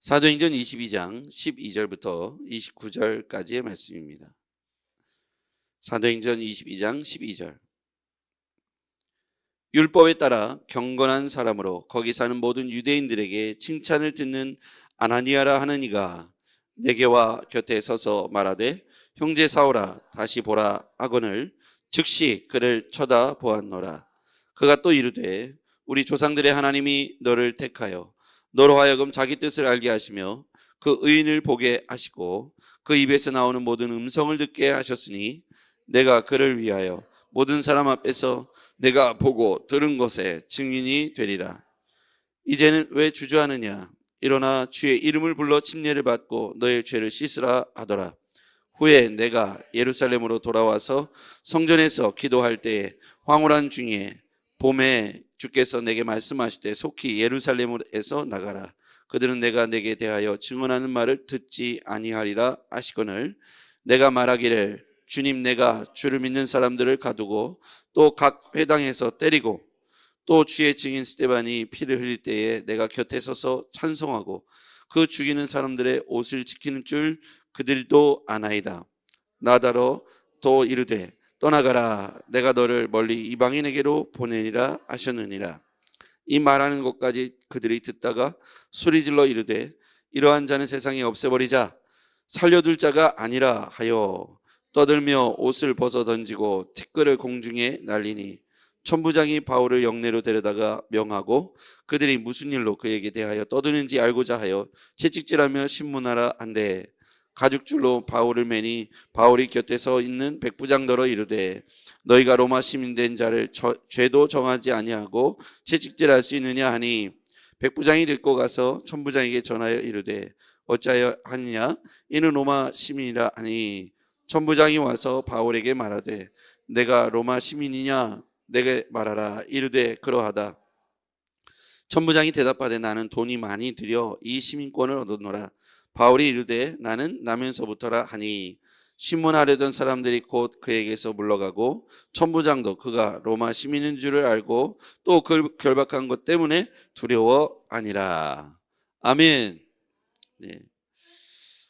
사도행전 22장 12절부터 29절까지의 말씀입니다. 사도행전 22장 12절. 율법에 따라 경건한 사람으로 거기 사는 모든 유대인들에게 칭찬을 듣는 아나니아라 하는 이가 내게와 곁에 서서 말하되 형제 사울아 다시 보라 하거늘 즉시 그를 쳐다보았노라. 그가 또 이르되 우리 조상들의 하나님이 너를 택하여 너로 하여금 자기 뜻을 알게 하시며 그 의인을 보게 하시고 그 입에서 나오는 모든 음성을 듣게 하셨으니 내가 그를 위하여 모든 사람 앞에서 내가 보고 들은 것에 증인이 되리라. 이제는 왜 주저하느냐? 일어나 주의 이름을 불러 침례를 받고 너의 죄를 씻으라 하더라. 후에 내가 예루살렘으로 돌아와서 성전에서 기도할 때에 황홀한 중에 봄에 주께서 내게 말씀하시되 속히 예루살렘에서 나가라. 그들은 내가 내게 대하여 증언하는 말을 듣지 아니하리라 하시거늘 내가 말하기를 주님 내가 주를 믿는 사람들을 가두고 또 각 회당에서 때리고 또 주의 증인 스데반이 피를 흘릴 때에 내가 곁에 서서 찬송하고 그 죽이는 사람들의 옷을 지키는 줄 그들도 아나이다. 나더러 또 이르되 떠나가라 내가 너를 멀리 이방인에게로 보내리라 하셨느니라. 이 말하는 것까지 그들이 듣다가 소리질러 이르되 이러한 자는 세상에 없애버리자 살려둘 자가 아니라 하여 떠들며 옷을 벗어 던지고 티끌을 공중에 날리니 천부장이 바울을 영내로 데려다가 명하고 그들이 무슨 일로 그에게 대하여 떠드는지 알고자 하여 채찍질하며 신문하라 한데 가죽줄로 바울을 매니 바울이 곁에 서 있는 백부장더러 이르되 너희가 로마 시민 된 자를 죄도 정하지 아니하고 채찍질할 수 있느냐 하니 백부장이 데리고 가서 천부장에게 전하여 이르되 어찌하여 하느냐 이는 로마 시민이라 하니 천부장이 와서 바울에게 말하되 내가 로마 시민이냐 내게 말하라. 이르되 그러하다. 천부장이 대답하되 나는 돈이 많이 들여 이 시민권을 얻었노라. 바울이 이르되 나는 나면서부터라 하니 신문하려던 사람들이 곧 그에게서 물러가고 천부장도 그가 로마 시민인 줄을 알고 또 그를 결박한 것 때문에 두려워하니라. 아멘. 네.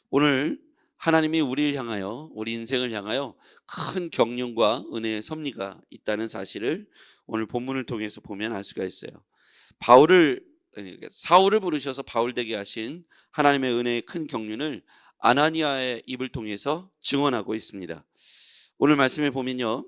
오늘 하나님이 우리를 향하여 우리 인생을 향하여 큰 경륜과 은혜의 섭리가 있다는 사실을 오늘 본문을 통해서 보면 알 수가 있어요. 사울을 부르셔서 바울 되게 하신 하나님의 은혜의 큰 경륜을 아나니아의 입을 통해서 증언하고 있습니다. 오늘 말씀에 보면요,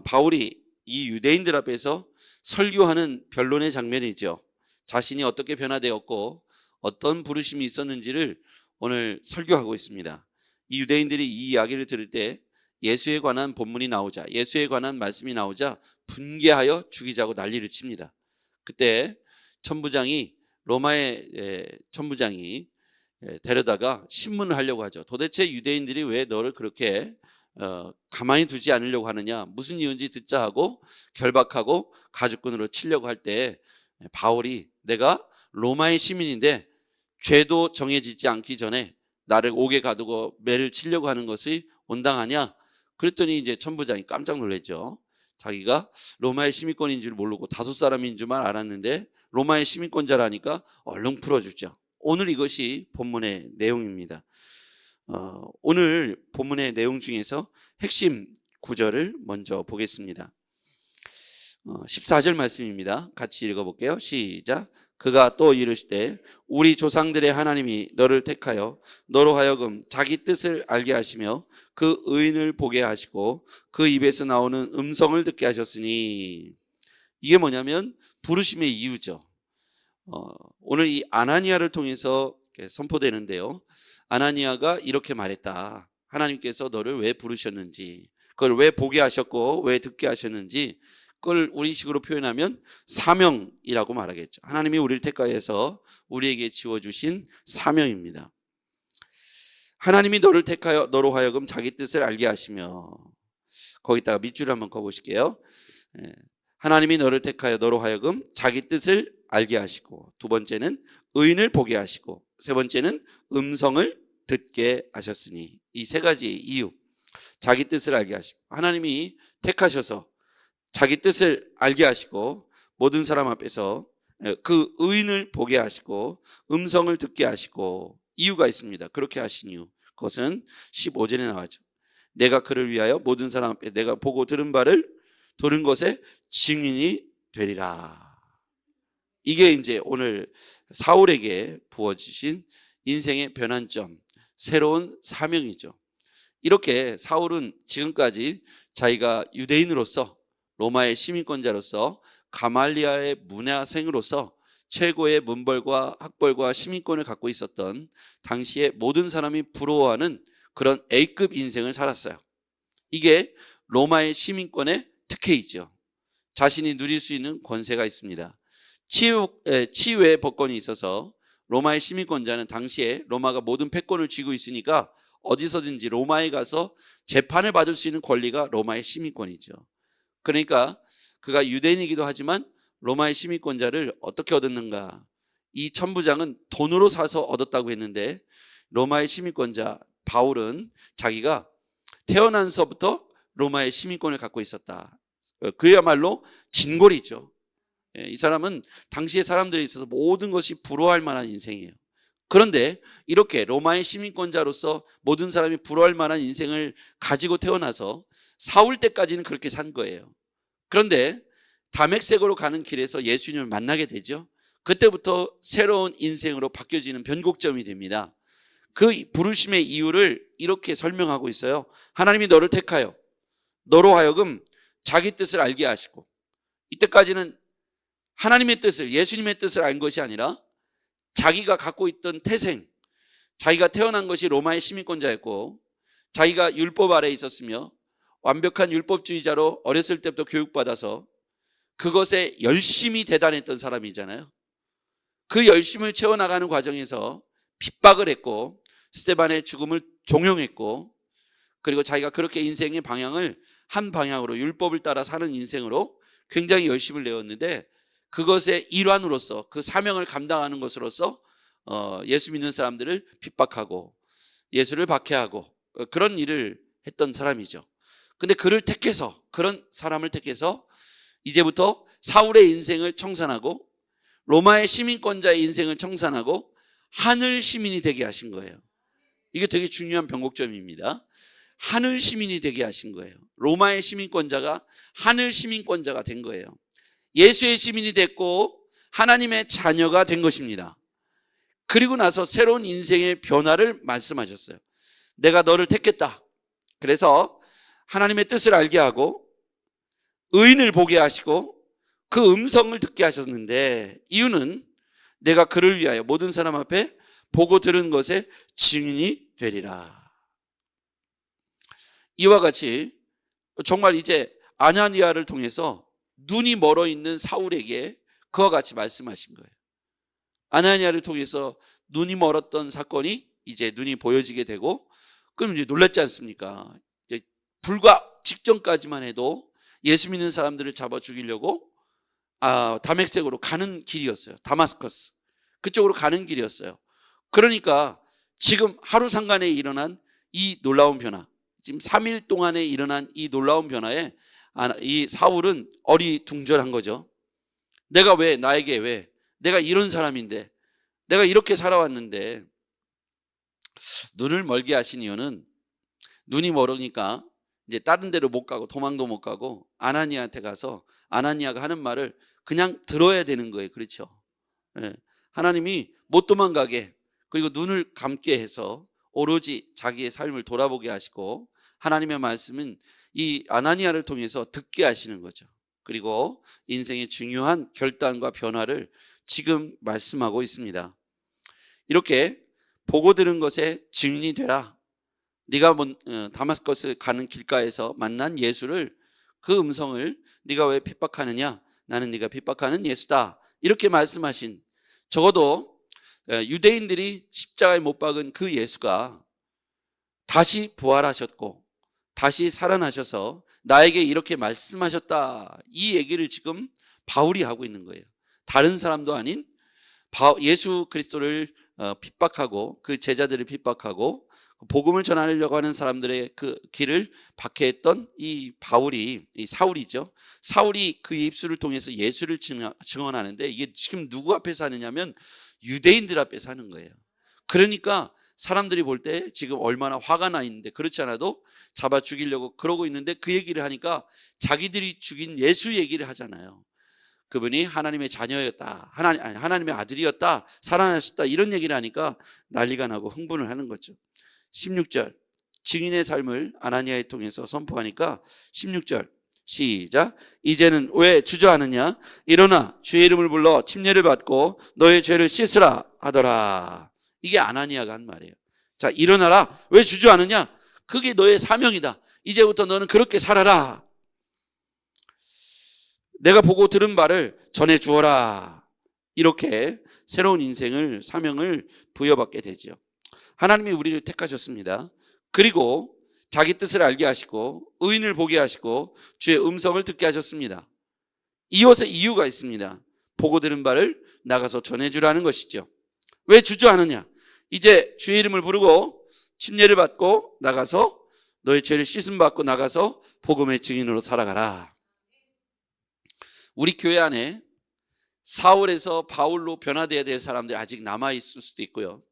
바울이 이 유대인들 앞에서 설교하는 변론의 장면이죠. 자신이 어떻게 변화되었고 어떤 부르심이 있었는지를 오늘 설교하고 있습니다. 이 유대인들이 이 이야기를 들을 때 예수에 관한 본문이 나오자, 예수에 관한 말씀이 나오자 분개하여 죽이자고 난리를 칩니다. 그때 로마의 천부장이 데려다가 신문을 하려고 하죠. 도대체 유대인들이 왜 너를 그렇게 가만히 두지 않으려고 하느냐, 무슨 이유인지 듣자 하고 결박하고 가죽끈으로 치려고 할 때 바울이 내가 로마의 시민인데 죄도 정해지지 않기 전에 나를 옥에 가두고 매를 치려고 하는 것이 온당하냐? 그랬더니 이제 천부장이 깜짝 놀랐죠. 자기가 로마의 시민권인 줄 모르고 다섯 사람인 줄만 알았는데 로마의 시민권자라니까 얼른 풀어주죠. 오늘 이것이 본문의 내용입니다. 오늘 본문의 내용 중에서 핵심 구절을 먼저 보겠습니다. 14절 말씀입니다. 같이 읽어볼게요. 시작. 그가 또 이르시되 우리 조상들의 하나님이 너를 택하여 너로 하여금 자기 뜻을 알게 하시며 그 의인을 보게 하시고 그 입에서 나오는 음성을 듣게 하셨으니, 이게 뭐냐면 부르심의 이유죠. 오늘 이 아나니아를 통해서 선포되는데요, 아나니아가 이렇게 말했다. 하나님께서 너를 왜 부르셨는지, 그걸 왜 보게 하셨고 왜 듣게 하셨는지, 그걸 우리식으로 표현하면 사명이라고 말하겠죠. 하나님이 우리를 택하여서 우리에게 지워주신 사명입니다. 하나님이 너를 택하여 너로 하여금 자기 뜻을 알게 하시며, 거기다가 밑줄을 한번 그어보실게요. 하나님이 너를 택하여 너로 하여금 자기 뜻을 알게 하시고, 두 번째는 의인을 보게 하시고, 세 번째는 음성을 듣게 하셨으니, 이 세 가지 이유, 자기 뜻을 알게 하시고, 하나님이 택하셔서 자기 뜻을 알게 하시고 모든 사람 앞에서 그 의인을 보게 하시고 음성을 듣게 하시고 이유가 있습니다. 그렇게 하신 이유, 그것은 15절에 나와죠. 내가 그를 위하여 모든 사람 앞에 내가 보고 들은 것에 증인이 되리라. 이게 이제 오늘 사울에게 부어주신 인생의 변환점, 새로운 사명이죠. 이렇게 사울은 지금까지 자기가 유대인으로서, 로마의 시민권자로서, 가말리아의 문화생으로서 최고의 문벌과 학벌과 시민권을 갖고 있었던 당시에 모든 사람이 부러워하는 그런 A급 인생을 살았어요. 이게 로마의 시민권의 특혜이죠. 자신이 누릴 수 있는 권세가 있습니다. 치유의 법권이 있어서 로마의 시민권자는 당시에 로마가 모든 패권을 쥐고 있으니까 어디서든지 로마에 가서 재판을 받을 수 있는 권리가 로마의 시민권이죠. 그러니까 그가 유대인이기도 하지만 로마의 시민권자를 어떻게 얻었는가? 이 천부장은 돈으로 사서 얻었다고 했는데 로마의 시민권자 바울은 자기가 태어난서부터 로마의 시민권을 갖고 있었다. 그야말로 진골이죠. 이 사람은 당시의 사람들에 있어서 모든 것이 부러워할 만한 인생이에요. 그런데 이렇게 로마의 시민권자로서 모든 사람이 부러워할 만한 인생을 가지고 태어나서 사울 때까지는 그렇게 산 거예요. 그런데 다메섹으로 가는 길에서 예수님을 만나게 되죠. 그때부터 새로운 인생으로 바뀌어지는 변곡점이 됩니다. 그 부르심의 이유를 이렇게 설명하고 있어요. 하나님이 너를 택하여 너로 하여금 자기 뜻을 알게 하시고, 이때까지는 하나님의 뜻을, 예수님의 뜻을 알 것이 아니라 자기가 갖고 있던 태생, 자기가 태어난 것이 로마의 시민권자였고 자기가 율법 아래에 있었으며 완벽한 율법주의자로 어렸을 때부터 교육받아서 그것에 열심히 대단했던 사람이잖아요. 그 열심을 채워나가는 과정에서 핍박을 했고 스데반의 죽음을 종용했고, 그리고 자기가 그렇게 인생의 방향을 한 방향으로 율법을 따라 사는 인생으로 굉장히 열심을 내었는데, 그것의 일환으로서 그 사명을 감당하는 것으로서 예수 믿는 사람들을 핍박하고 예수를 박해하고 그런 일을 했던 사람이죠. 근데 그를 택해서, 그런 사람을 택해서 이제부터 사울의 인생을 청산하고 로마의 시민권자의 인생을 청산하고 하늘 시민이 되게 하신 거예요. 이게 되게 중요한 변곡점입니다. 하늘 시민이 되게 하신 거예요. 로마의 시민권자가 하늘 시민권자가 된 거예요. 예수의 시민이 됐고 하나님의 자녀가 된 것입니다. 그리고 나서 새로운 인생의 변화를 말씀하셨어요. 내가 너를 택했다. 그래서 하나님의 뜻을 알게 하고 의인을 보게 하시고 그 음성을 듣게 하셨는데, 이유는 내가 그를 위하여 모든 사람 앞에 보고 들은 것에 증인이 되리라. 이와 같이 정말 이제 아나니아를 통해서 눈이 멀어 있는 사울에게 그와 같이 말씀하신 거예요. 아나니아를 통해서 눈이 멀었던 사건이 이제 눈이 보여지게 되고, 그럼 이제 놀랐지 않습니까? 이제 불과 직전까지만 해도 예수 믿는 사람들을 잡아 죽이려고 다메섹으로 가는 길이었어요. 다마스커스. 그쪽으로 가는 길이었어요. 그러니까 지금 하루 상간에 일어난 이 놀라운 변화, 지금 3일 동안에 일어난 이 놀라운 변화에 이 사울은 어리둥절한 거죠. 내가 왜, 나에게 왜, 내가 이런 사람인데, 내가 이렇게 살아왔는데. 눈을 멀게 하신 이유는 눈이 멀으니까 이제 다른 데로 못 가고 도망도 못 가고 아나니아한테 가서 아나니아가 하는 말을 그냥 들어야 되는 거예요. 그렇죠? 네. 하나님이 못 도망가게, 그리고 눈을 감게 해서 오로지 자기의 삶을 돌아보게 하시고 하나님의 말씀은 이 아나니아를 통해서 듣게 하시는 거죠. 그리고 인생의 중요한 결단과 변화를 지금 말씀하고 있습니다. 이렇게 보고 들은 것에 증인이 되라. 네가 다마스커스 가는 길가에서 만난 예수를, 그 음성을 네가 왜 핍박하느냐? 나는 네가 핍박하는 예수다. 이렇게 말씀하신, 적어도 유대인들이 십자가에 못 박은 그 예수가 다시 부활하셨고 다시 살아나셔서 나에게 이렇게 말씀하셨다. 이 얘기를 지금 바울이 하고 있는 거예요. 다른 사람도 아닌 예수 그리스도를 핍박하고 그 제자들을 핍박하고 복음을 전하려고 하는 사람들의 그 길을 박해했던 이 바울이, 이 사울이죠. 사울이 그의 입술을 통해서 예수를 증언하는데 이게 지금 누구 앞에서 하느냐면 유대인들 앞에서 하는 거예요. 그러니까 사람들이 볼 때 지금 얼마나 화가 나 있는데, 그렇지 않아도 잡아 죽이려고 그러고 있는데 그 얘기를 하니까 자기들이 죽인 예수 얘기를 하잖아요. 그분이 하나님의 자녀였다, 하나님의 아들이었다, 살아나셨다, 이런 얘기를 하니까 난리가 나고 흥분을 하는 거죠. 16절, 증인의 삶을 아나니아를 통해서 선포하니까 16절 시작. 이제는 왜 주저하느냐? 일어나 주의 이름을 불러 침례를 받고 너의 죄를 씻으라 하더라. 이게 아나니아가 한 말이에요. 자, 일어나라. 왜 주저하느냐? 그게 너의 사명이다. 이제부터 너는 그렇게 살아라. 내가 보고 들은 바를 전해 주어라. 이렇게 새로운 인생을, 사명을 부여받게 되죠. 하나님이 우리를 택하셨습니다. 그리고 자기 뜻을 알게 하시고 의인을 보게 하시고 주의 음성을 듣게 하셨습니다. 이것에 이유가 있습니다. 보고 들은 바를 나가서 전해주라는 것이죠. 왜 주저하느냐? 이제 주의 이름을 부르고 침례를 받고 나가서 너의 죄를 씻음 받고 나가서 복음의 증인으로 살아가라. 우리 교회 안에 사울에서 바울로 변화되어야 될 사람들이 아직 남아있을 수도 있고요.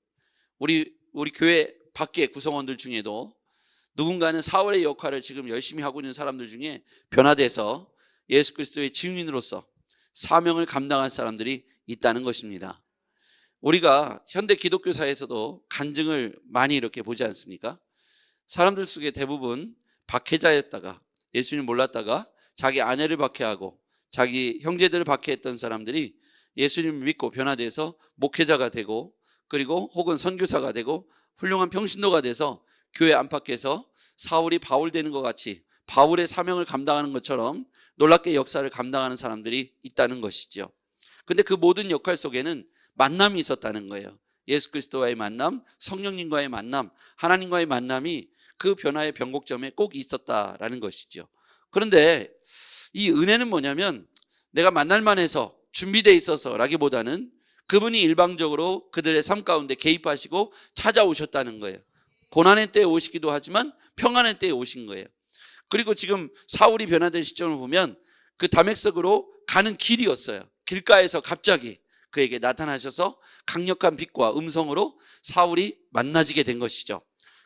우리 교회 밖의 구성원들 중에도 누군가는 사울의 역할을 지금 열심히 하고 있는 사람들 중에 변화돼서 예수 그리스도의 증인으로서 사명을 감당할 사람들이 있다는 것입니다. 우리가 현대 기독교사에서도 간증을 많이 이렇게 보지 않습니까? 사람들 속에 대부분 박해자였다가 예수님 몰랐다가 자기 아내를 박해하고 자기 형제들을 박해했던 사람들이 예수님을 믿고 변화돼서 목회자가 되고, 그리고 혹은 선교사가 되고 훌륭한 평신도가 돼서 교회 안팎에서 사울이 바울 되는 것 같이 바울의 사명을 감당하는 것처럼 놀랍게 역사를 감당하는 사람들이 있다는 것이죠. 근데 그 모든 역할 속에는 만남이 있었다는 거예요. 예수 그리스도와의 만남, 성령님과의 만남, 하나님과의 만남이 그 변화의 변곡점에 꼭 있었다라는 것이죠. 그런데 이 은혜는 뭐냐면 내가 만날만 해서 준비되어 있어서라기보다는 그분이 일방적으로 그들의 삶 가운데 개입하시고 찾아오셨다는 거예요. 고난의 때에 오시기도 하지만 평안의 때에 오신 거예요. 그리고 지금 사울이 변화된 시점을 보면 그 다메섹으로 가는 길이었어요. 길가에서 갑자기 그에게 나타나셔서 강력한 빛과 음성으로 사울이 만나지게 된 것이죠.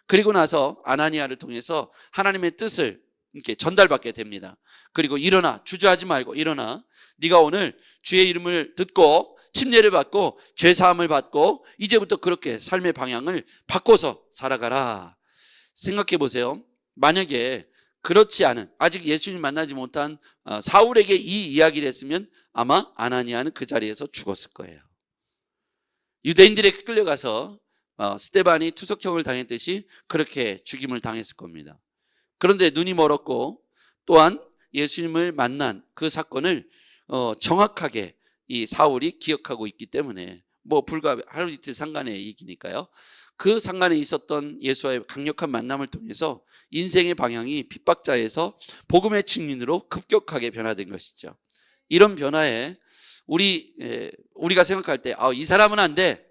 그리고 나서 아나니아를 통해서 하나님의 뜻을 이렇게 전달받게 됩니다. 그리고 일어나, 주저하지 말고 일어나, 네가 오늘 주의 이름을 듣고 침례를 받고 죄사함을 받고 이제부터 그렇게 삶의 방향을 바꿔서 살아가라. 생각해 보세요. 만약에 그렇지 않은, 아직 예수님 만나지 못한 사울에게 이 이야기를 했으면 아마 아나니아는 그 자리에서 죽었을 거예요. 유대인들에게 끌려가서 스데반이 투석형을 당했듯이 그렇게 죽임을 당했을 겁니다. 그런데 눈이 멀었고 또한 예수님을 만난 그 사건을 정확하게 이 사울이 기억하고 있기 때문에 불과 하루 이틀 상간의 얘기니까요. 그 상간에 있었던 예수와의 강력한 만남을 통해서 인생의 방향이 핍박자에서 복음의 증인으로 급격하게 변화된 것이죠. 이런 변화에 우리가 생각할 때 이 사람은 안 돼,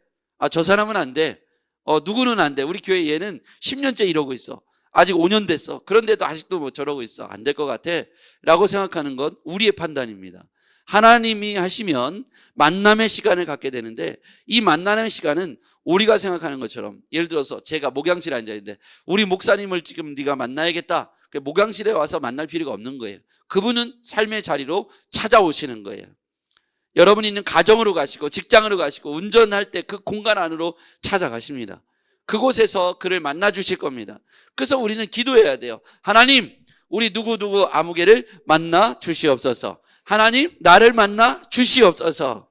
저 사람은 안 돼, 누구는 안 돼, 우리 교회 얘는 10년째 이러고 있어, 아직 5년 됐어, 그런데도 아직도 저러고 있어, 안 될 것 같아 라고 생각하는 건 우리의 판단입니다. 하나님이 하시면 만남의 시간을 갖게 되는데 이 만남의 시간은 우리가 생각하는 것처럼, 예를 들어서 제가 목양실에 앉아있는데 우리 목사님을 지금 네가 만나야겠다, 목양실에 와서 만날 필요가 없는 거예요. 그분은 삶의 자리로 찾아오시는 거예요. 여러분이 있는 가정으로 가시고 직장으로 가시고 운전할 때 그 공간 안으로 찾아가십니다. 그곳에서 그를 만나 주실 겁니다. 그래서 우리는 기도해야 돼요. 하나님, 우리 누구누구 아무개를 만나 주시옵소서. 하나님, 나를 만나 주시옵소서.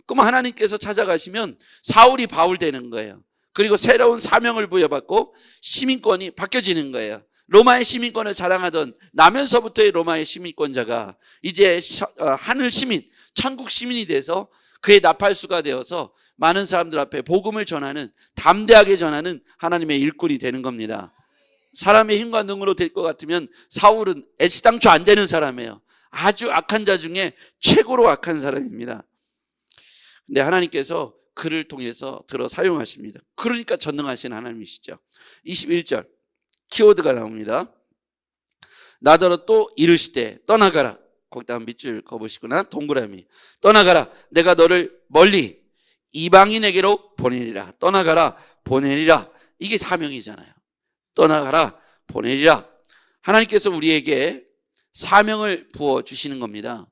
그럼 하나님께서 찾아가시면 사울이 바울 되는 거예요. 그리고 새로운 사명을 부여받고 시민권이 바뀌어지는 거예요. 로마의 시민권을 자랑하던 나면서부터의 로마의 시민권자가 이제 하늘 시민, 천국 시민이 돼서 그의 나팔수가 되어서 많은 사람들 앞에 복음을 전하는, 담대하게 전하는 하나님의 일꾼이 되는 겁니다. 사람의 힘과 능으로 될 것 같으면 사울은 애시당초 안 되는 사람이에요. 아주 악한 자 중에 최고로 악한 사람입니다. 근데 하나님께서 그를 통해서 들어 사용하십니다. 그러니까 전능하신 하나님이시죠. 21절 키워드가 나옵니다. 나더러 또 이르시되 떠나가라. 거기다 밑줄 그어보시거나 동그라미. 떠나가라. 내가 너를 멀리 이방인에게로 보내리라. 떠나가라. 보내리라. 이게 사명이잖아요. 떠나가라. 보내리라. 하나님께서 우리에게 사명을 부어주시는 겁니다.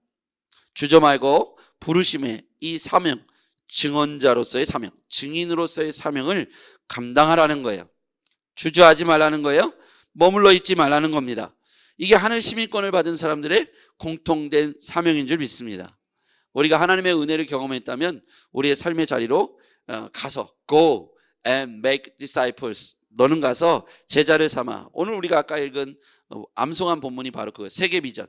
주저 말고 부르심의 이 사명, 증언자로서의 사명, 증인으로서의 사명을 감당하라는 거예요. 주저하지 말라는 거예요. 머물러 있지 말라는 겁니다. 이게 하늘 시민권을 받은 사람들의 공통된 사명인 줄 믿습니다. 우리가 하나님의 은혜를 경험했다면 우리의 삶의 자리로 가서 Go and make disciples. 너는 가서 제자를 삼아. 오늘 우리가 아까 읽은 암송한 본문이 바로 그 세계 비전.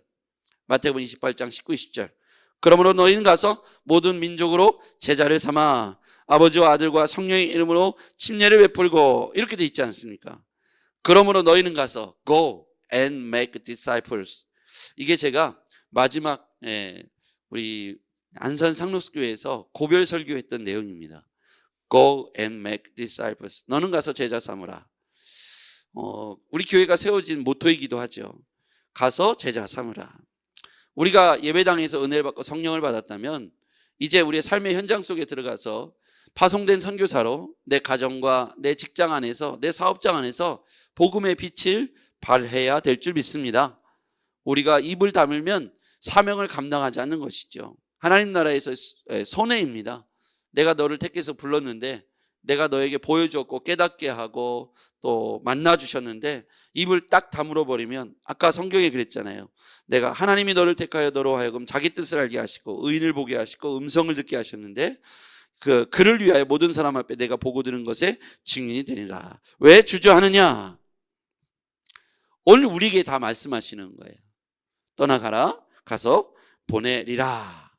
마태복음 28장 19, 20절. 그러므로 너희는 가서 모든 민족으로 제자를 삼아 아버지와 아들과 성령의 이름으로 침례를 베풀고 이렇게 돼 있지 않습니까? 그러므로 너희는 가서 Go and make disciples. 이게 제가 마지막 우리 안산 상록교회에서 고별 설교했던 내용입니다. Go and make disciples. 너는 가서 제자 삼으라. 우리 교회가 세워진 모토이기도 하죠. 가서 제자 삼으라. 우리가 예배당에서 은혜를 받고 성령을 받았다면 이제 우리의 삶의 현장 속에 들어가서 파송된 선교사로 내 가정과 내 직장 안에서 내 사업장 안에서 복음의 빛을 발해야 될 줄 믿습니다. 우리가 입을 다물면 사명을 감당하지 않는 것이죠. 하나님 나라에서 손해입니다. 내가 너를 택해서 불렀는데 내가 너에게 보여주었고 깨닫게 하고 또 만나주셨는데 입을 딱 다물어 버리면 아까 성경에 그랬잖아요. 내가 하나님이 너를 택하여 너로 하여금 자기 뜻을 알게 하시고 의인을 보게 하시고 음성을 듣게 하셨는데 그를 위하여 모든 사람 앞에 내가 보고 들은 것에 증인이 되리라. 왜 주저하느냐? 오늘 우리에게 다 말씀하시는 거예요. 떠나가라. 가서 보내리라.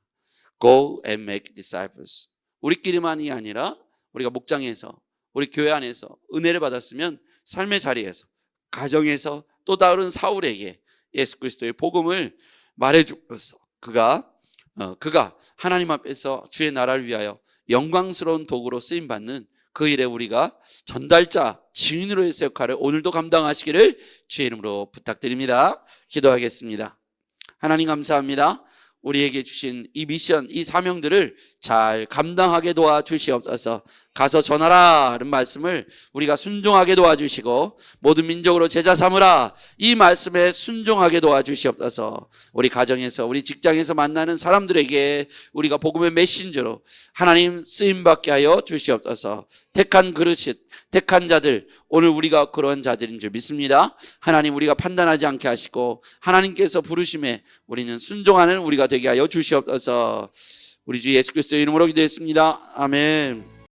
Go and make disciples. 우리끼리만이 아니라 우리가 목장에서 우리 교회 안에서 은혜를 받았으면 삶의 자리에서 가정에서 또 다른 사울에게 예수 그리스도의 복음을 말해주어서 그가 하나님 앞에서 주의 나라를 위하여 영광스러운 도구로 쓰임받는 그 일에 우리가 전달자, 증인으로의 역할을 오늘도 감당하시기를 주의 이름으로 부탁드립니다. 기도하겠습니다. 하나님 감사합니다. 우리에게 주신 이 미션, 이 사명들을 잘 감당하게 도와주시옵소서. 가서 전하라는 말씀을 우리가 순종하게 도와주시고 모든 민족으로 제자 삼으라 이 말씀에 순종하게 도와주시옵소서. 우리 가정에서 우리 직장에서 만나는 사람들에게 우리가 복음의 메신저로 하나님 쓰임받게 하여 주시옵소서. 택한 그릇이 택한 자들, 오늘 우리가 그런 자들인 줄 믿습니다. 하나님 우리가 판단하지 않게 하시고 하나님께서 부르심에 우리는 순종하는 우리가 되게 하여 주시옵소서. 우리 주 예수 그리스도의 이름으로 기도했습니다. 아멘.